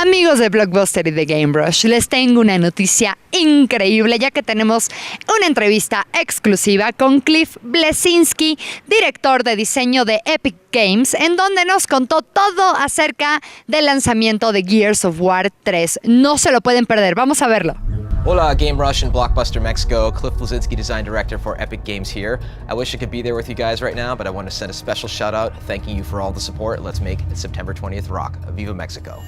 Amigos de Blockbuster y de GameRush, les tengo una noticia increíble ya que tenemos una entrevista exclusiva con Cliff Bleszinski, director de diseño de Epic Games, en donde nos contó todo acerca del lanzamiento de Gears of War 3. No se lo pueden perder, vamos a verlo. Hola, GameRush and Blockbuster Mexico. Cliff Bleszinski, design director for Epic Games here. I wish I could be there with you guys right now, but I want to send a special shout out thanking you for all the support. Let's make September 20th rock. Viva Mexico.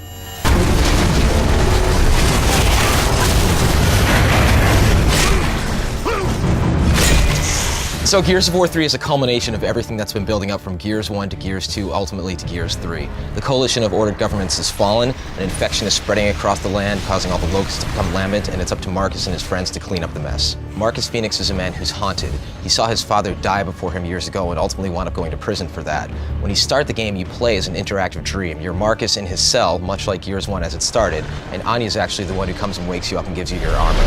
So Gears of War 3 is a culmination of everything that's been building up from Gears 1 to Gears 2, ultimately to Gears 3. The coalition of ordered governments has fallen, an infection is spreading across the land, causing all the locusts to become lambent, and it's up to Marcus and his friends to clean up the mess. Marcus Phoenix is a man who's haunted. He saw his father die before him years ago and ultimately wound up going to prison for that. When you start the game, you play as an interactive dream. You're Marcus in his cell, much like Gears 1 as it started, and Anya's actually the one who comes and wakes you up and gives you your armor.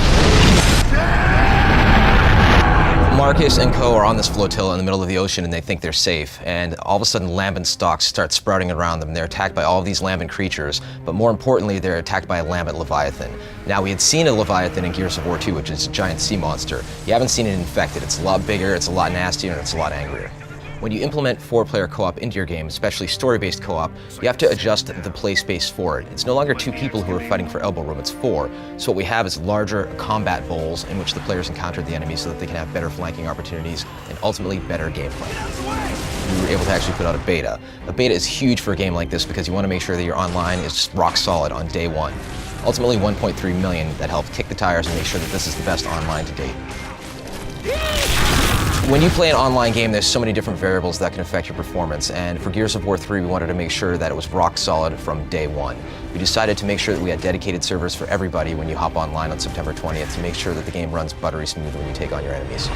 Marcus and Co. are on this flotilla in the middle of the ocean and they think they're safe, and all of a sudden lambent stalks start sprouting around them. They're attacked by all of these lambent creatures, but more importantly, they're attacked by a lambent leviathan. Now, we had seen a leviathan in Gears of War 2, which is a giant sea monster. You haven't seen it infected. It's a lot bigger, it's a lot nastier, and it's a lot angrier. When you implement 4-player co-op into your game, especially story-based co-op, you have to adjust the play space for it. It's no longer 2 people who are fighting for elbow room, it's 4. So what we have is larger combat bowls in which the players encounter the enemy so that they can have better flanking opportunities and ultimately better gameplay. We were able to actually put out a beta. A beta is huge for a game like this because you want to make sure that your online is just rock solid on day 1. Ultimately 1.3 million that helped kick the tires and make sure that this is the best online to date. When you play an online game, there's so many different variables that can affect your performance, and for Gears of War 3, we wanted to make sure that it was rock solid from day 1. We decided to make sure that we had dedicated servers for everybody when you hop online on September 20th to make sure that the game runs buttery smooth when you take on your enemies.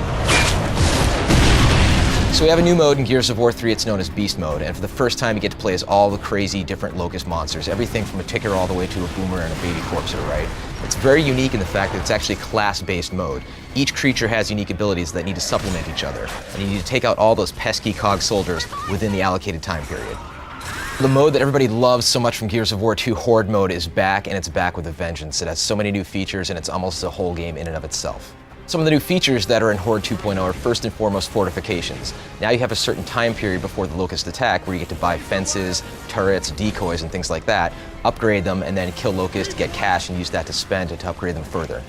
So we have a new mode in Gears of War 3, it's known as Beast Mode, and for the first time you get to play as all the crazy different locust monsters, everything from a ticker all the way to a boomer and a baby corpser, right? It's very unique in the fact that it's actually class-based mode. Each creature has unique abilities that need to supplement each other, and you need to take out all those pesky cog soldiers within the allocated time period. The mode that everybody loves so much from Gears of War 2, Horde mode, is back, and it's back with a vengeance. It has so many new features, and it's almost a whole game in and of itself. Some of the new features that are in Horde 2.0 are first and foremost fortifications. Now you have a certain time period before the Locust attack where you get to buy fences, turrets, decoys, and things like that, upgrade them, and then kill Locust, get cash, and use that to spend to upgrade them further.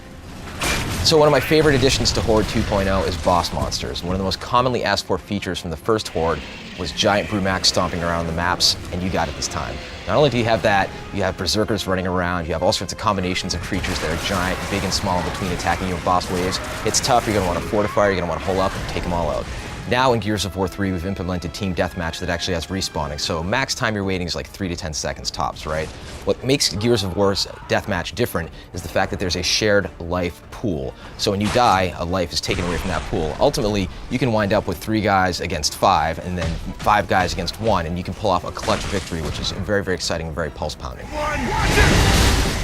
So one of my favorite additions to Horde 2.0 is boss monsters. One of the most commonly asked for features from the first Horde was giant Brumacs stomping around the maps, and you got it this time. Not only do you have that, you have berserkers running around, you have all sorts of combinations of creatures that are giant, big and small in between attacking you with boss waves. It's tough, you're going to want to fortify, you're going to want to hole up and take them all out. Now in Gears of War 3, we've implemented Team Deathmatch that actually has respawning, so max time you're waiting is like 3 to 10 seconds tops, right? What makes Gears of War's Deathmatch different is the fact that there's a shared life pool. So when you die, a life is taken away from that pool. Ultimately, you can wind up with 3 guys against 5, and then 5 guys against 1, and you can pull off a clutch victory, which is very, very exciting and very pulse-pounding.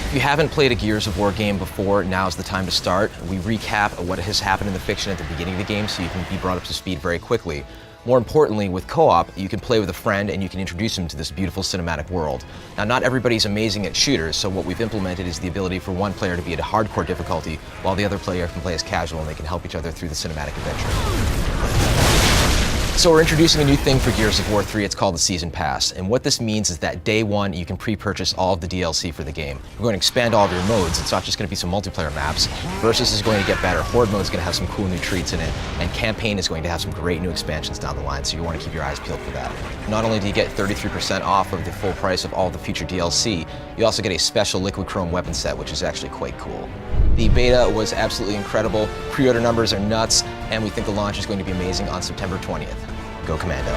If you haven't played a Gears of War game before, now's the time to start. We recap what has happened in the fiction at the beginning of the game so you can be brought up to speed very quickly. More importantly, with co-op, you can play with a friend and you can introduce them to this beautiful cinematic world. Now, not everybody's amazing at shooters, so what we've implemented is the ability for one player to be at a hardcore difficulty while the other player can play as casual and they can help each other through the cinematic adventure. So we're introducing a new thing for Gears of War 3, it's called the Season Pass. And what this means is that day 1, you can pre-purchase all of the DLC for the game. We're going to expand all of your modes. It's not just going to be some multiplayer maps. Versus is going to get better. Horde mode is going to have some cool new treats in it. And Campaign is going to have some great new expansions down the line, so you want to keep your eyes peeled for that. Not only do you get 33% off of the full price of all the future DLC, you also get a special Liquid Chrome weapon set, which is actually quite cool. The beta was absolutely incredible. Pre-order numbers are nuts, and we think the launch is going to be amazing on September 20th. Go Commando.